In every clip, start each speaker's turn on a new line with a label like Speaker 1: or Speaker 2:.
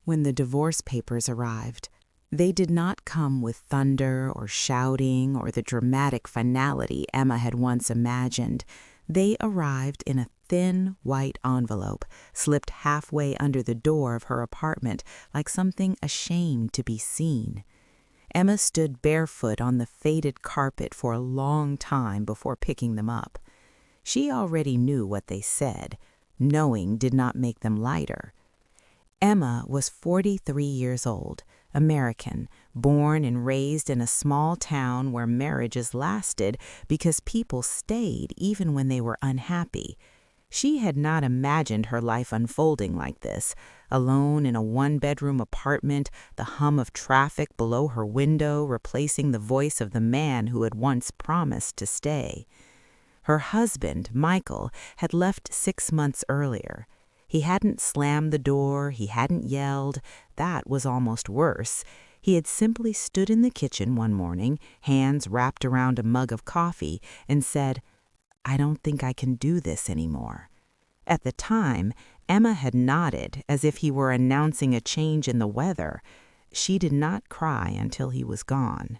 Speaker 1: When the divorce papers arrived, they did not come with thunder or shouting or the dramatic finality Emma had once imagined. They arrived in a thin white envelope, slipped halfway under the door of her apartment like something ashamed to be seen. Emma stood barefoot on the faded carpet for a long time before picking them up. She already knew what they said. Knowing did not make them lighter. Emma was 43 years old, American, born and raised in a small town where marriages lasted because people stayed even when they were unhappy. She had not imagined her life unfolding like this, alone in a one-bedroom apartment, the hum of traffic below her window replacing the voice of the man who had once promised to stay. Her husband, Michael, had left 6 months earlier. He hadn't slammed the door, he hadn't yelled. That was almost worse. He had simply stood in the kitchen one morning, hands wrapped around a mug of coffee, and said, "I don't think I can do this anymore." At the time, Emma had nodded as if he were announcing a change in the weather. She did not cry until he was gone.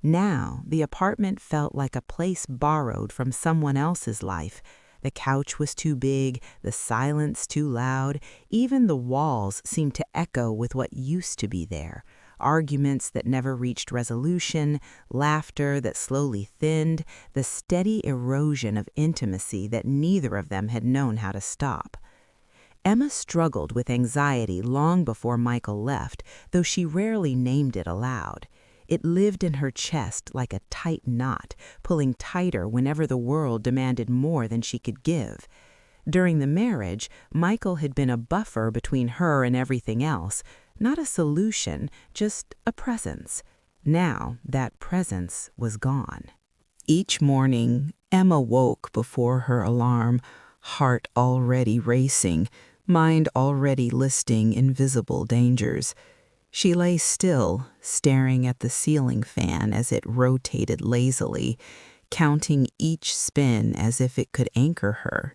Speaker 1: Now, the apartment felt like a place borrowed from someone else's life. The couch was too big, the silence too loud, even the walls seemed to echo with what used to be there. Arguments that never reached resolution, laughter that slowly thinned, the steady erosion of intimacy that neither of them had known how to stop. Emma struggled with anxiety long before Michael left, though she rarely named it aloud. It lived in her chest like a tight knot, pulling tighter whenever the world demanded more than she could give. During the marriage, Michael had been a buffer between her and everything else, not a solution, just a presence. Now that presence was gone. Each morning, Emma woke before her alarm, heart already racing, mind already listing invisible dangers. She lay still, staring at the ceiling fan as it rotated lazily, counting each spin as if it could anchor her.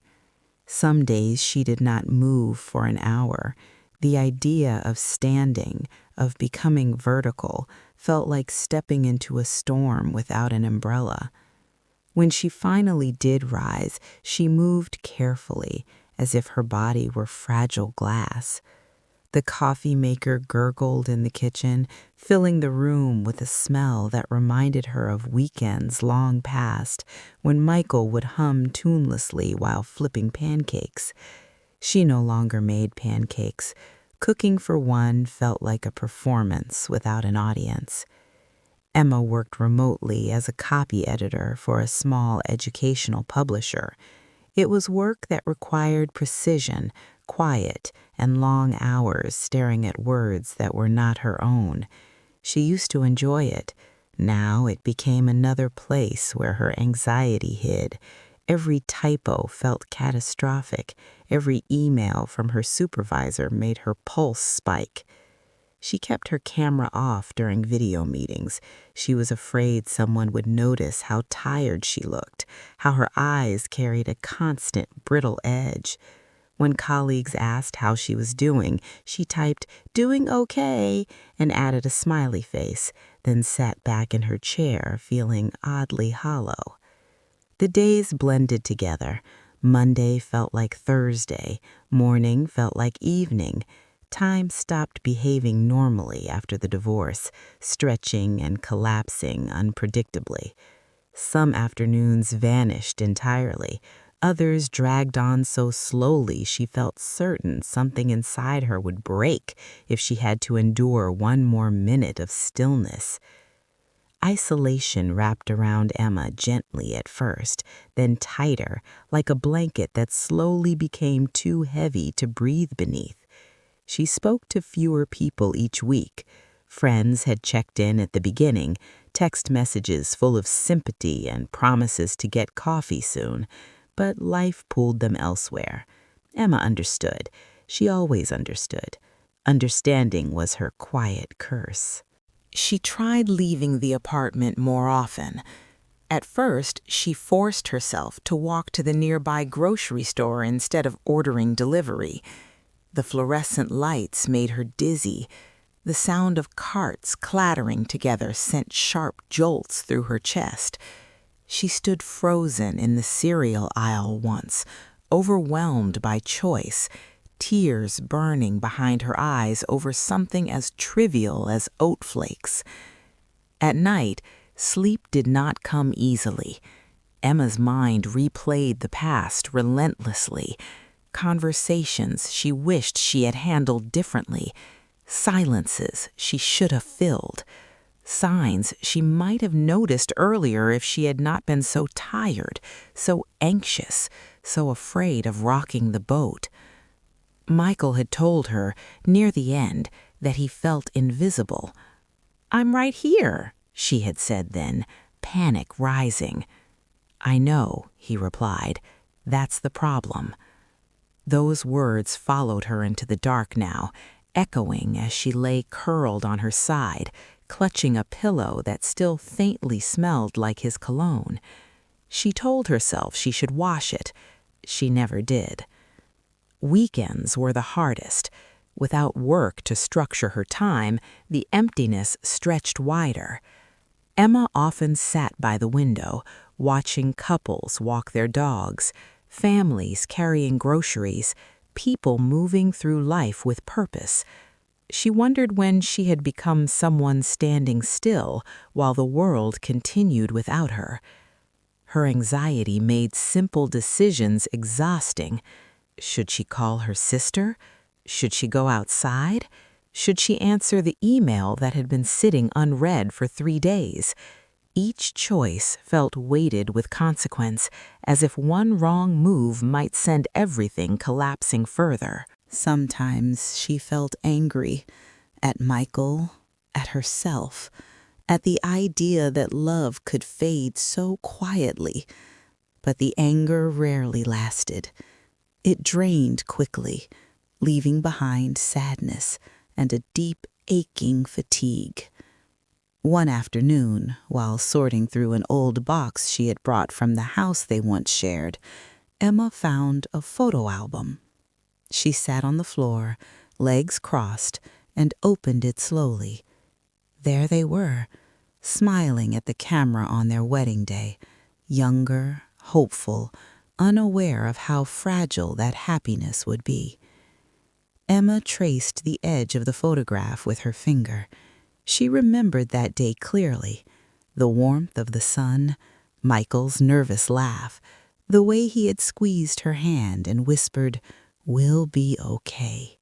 Speaker 1: Some days she did not move for an hour. The idea of standing, of becoming vertical, felt like stepping into a storm without an umbrella. When she finally did rise, she moved carefully, as if her body were fragile glass. The coffee maker gurgled in the kitchen, filling the room with a smell that reminded her of weekends long past when Michael would hum tunelessly while flipping pancakes. She no longer made pancakes. Cooking for one felt like a performance without an audience. Emma worked remotely as a copy editor for a small educational publisher. It was work that required precision, quiet, and long hours staring at words that were not her own. She used to enjoy it. Now it became another place where her anxiety hid. Every typo felt catastrophic. Every email from her supervisor made her pulse spike. She kept her camera off during video meetings. She was afraid someone would notice how tired she looked, how her eyes carried a constant brittle edge. When colleagues asked how she was doing, she typed, "Doing okay," and added a smiley face, then sat back in her chair feeling oddly hollow. The days blended together. Monday felt like Thursday. Morning felt like evening. Time stopped behaving normally after the divorce, stretching and collapsing unpredictably. Some afternoons vanished entirely. Others dragged on so slowly she felt certain something inside her would break if she had to endure one more minute of stillness. Isolation wrapped around Emma gently at first, then tighter, like a blanket that slowly became too heavy to breathe beneath. She spoke to fewer people each week. Friends had checked in at the beginning, text messages full of sympathy and promises to get coffee soon, but life pulled them elsewhere. Emma understood. She always understood. Understanding was her quiet curse. She tried leaving the apartment more often. At first, she forced herself to walk to the nearby grocery store instead of ordering delivery. The fluorescent lights made her dizzy. The sound of carts clattering together sent sharp jolts through her chest. She stood frozen in the cereal aisle once, overwhelmed by choice, tears burning behind her eyes over something as trivial as oat flakes. At night, sleep did not come easily. Emma's mind replayed the past relentlessly. Conversations she wished she had handled differently. Silences she should have filled. Signs she might have noticed earlier if she had not been so tired, so anxious, so afraid of rocking the boat. Michael had told her, near the end, that he felt invisible. "I'm right here," she had said then, panic rising. "I know," he replied. "That's the problem." Those words followed her into the dark now, echoing as she lay curled on her side, clutching a pillow that still faintly smelled like his cologne. She told herself she should wash it. She never did. Weekends were the hardest. Without work to structure her time, the emptiness stretched wider. Emma often sat by the window, watching couples walk their dogs, families carrying groceries, people moving through life with purpose. She wondered when she had become someone standing still while the world continued without her. Her anxiety made simple decisions exhausting. Should she call her sister? Should she go outside? Should she answer the email that had been sitting unread for 3 days? Each choice felt weighted with consequence, as if one wrong move might send everything collapsing further. Sometimes she felt angry at Michael, at herself, at the idea that love could fade so quietly. But the anger rarely lasted. It drained quickly, leaving behind sadness and a deep, aching fatigue. One afternoon, while sorting through an old box she had brought from the house they once shared, Emma found a photo album. She sat on the floor, legs crossed, and opened it slowly. There they were, smiling at the camera on their wedding day, younger, hopeful, unaware of how fragile that happiness would be. Emma traced the edge of the photograph with her finger. She remembered that day clearly, the warmth of the sun, Michael's nervous laugh, the way he had squeezed her hand and whispered, "We'll be okay."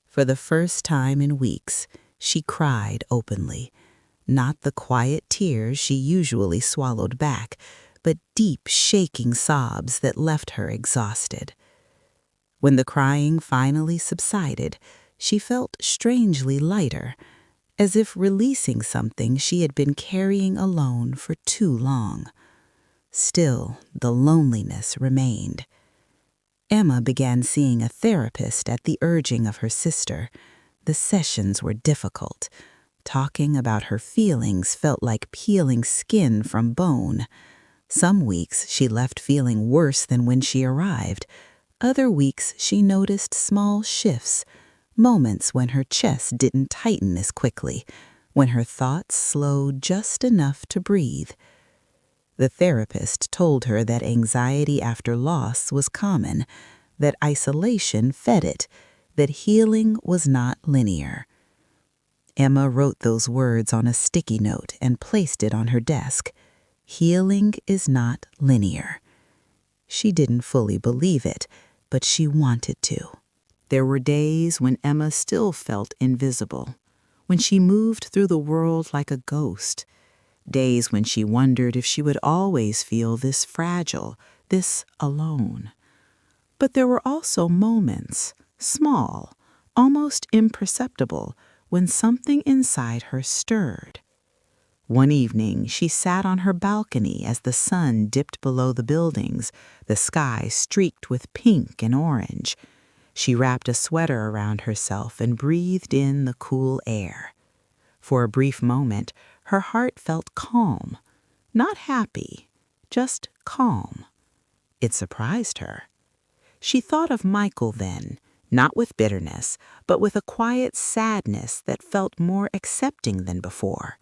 Speaker 1: For the first time in weeks, she cried openly, not the quiet tears she usually swallowed back, but deep, shaking sobs that left her exhausted. When the crying finally subsided, she felt strangely lighter, as if releasing something she had been carrying alone for too long. Still, the loneliness remained. Emma began seeing a therapist at the urging of her sister. The sessions were difficult. Talking about her feelings felt like peeling skin from bone. Some weeks she left feeling worse than when she arrived. Other weeks she noticed small shifts, moments when her chest didn't tighten as quickly, when her thoughts slowed just enough to breathe. The therapist told her that anxiety after loss was common, that isolation fed it, that healing was not linear. Emma wrote those words on a sticky note and placed it on her desk. Healing is not linear. She didn't fully believe it, but she wanted to. There were days when Emma still felt invisible, when she moved through the world like a ghost. Days when she wondered if she would always feel this fragile, this alone. But there were also moments, small, almost imperceptible, when something inside her stirred. One evening, she sat on her balcony as the sun dipped below the buildings, the sky streaked with pink and orange. She wrapped a sweater around herself and breathed in the cool air. For a brief moment, her heart felt calm, not happy, just calm. It surprised her. She thought of Michael then, not with bitterness, but with a quiet sadness that felt more accepting than before.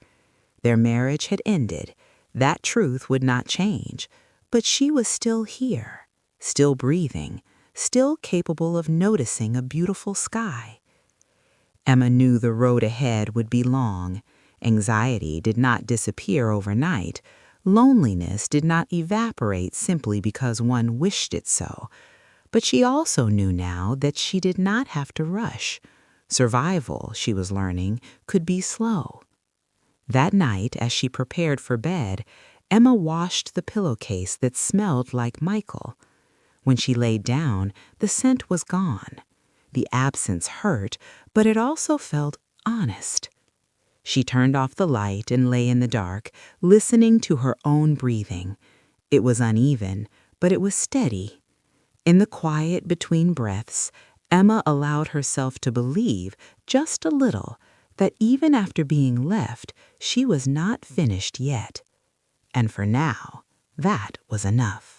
Speaker 1: Their marriage had ended. That truth would not change, but she was still here, still breathing, still capable of noticing a beautiful sky. Emma knew the road ahead would be long. Anxiety did not disappear overnight. Loneliness did not evaporate simply because one wished it so. But she also knew now that she did not have to rush. Survival, she was learning, could be slow. That night, as she prepared for bed, Emma washed the pillowcase that smelled like Michael. When she laid down, the scent was gone. The absence hurt, but it also felt honest. She turned off the light and lay in the dark, listening to her own breathing. It was uneven, but it was steady. In the quiet between breaths, Emma allowed herself to believe, just a little, that even after being left, she was not finished yet. And for now, that was enough.